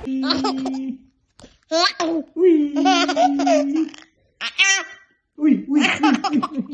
Ui. Ui, ui, ui.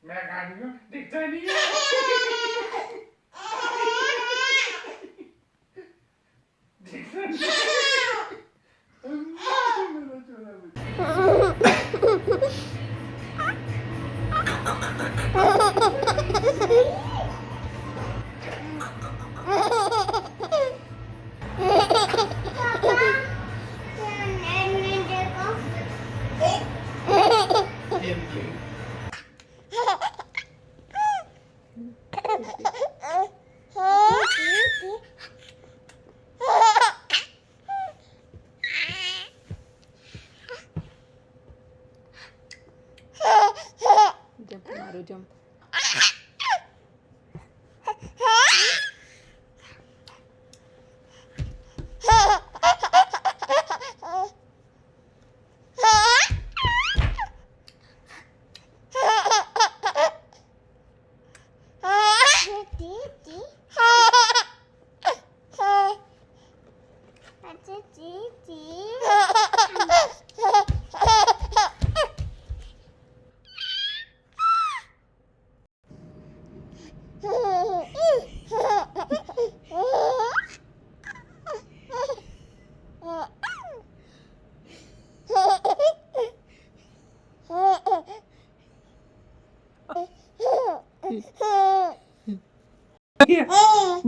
मैं खा रही हूँ दिखता नहीं है दिखता नहीं मेरा चोला जंप मारो जंप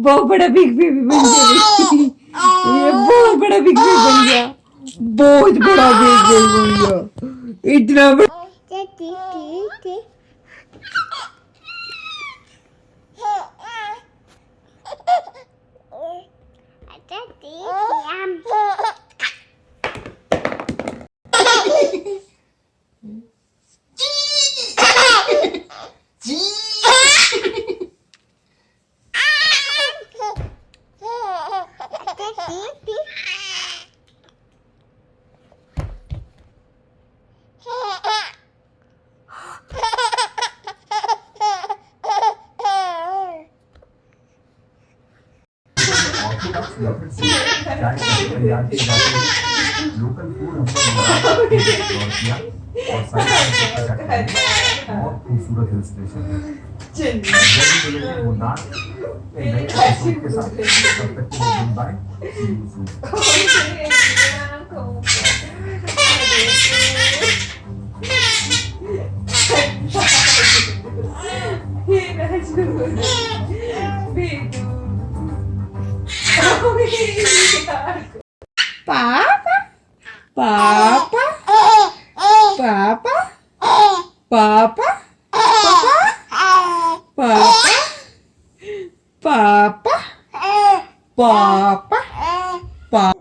बहुत बड़ा बिग बेबी बन गया। ये बहुत बड़ा बिग बेबी बन गया। बहुत बड़ा बिग बेबी बन गया। इतना बड़ा। लोकल फूड हमको किया और बहुत खूबसूरत हिल स्टेशन है मुन्नार नए एपिसोड के साथ तब तक के लिए bye see you soon Papa, Papa, Papa, Papa, Papa, Papa, Papa, Papa.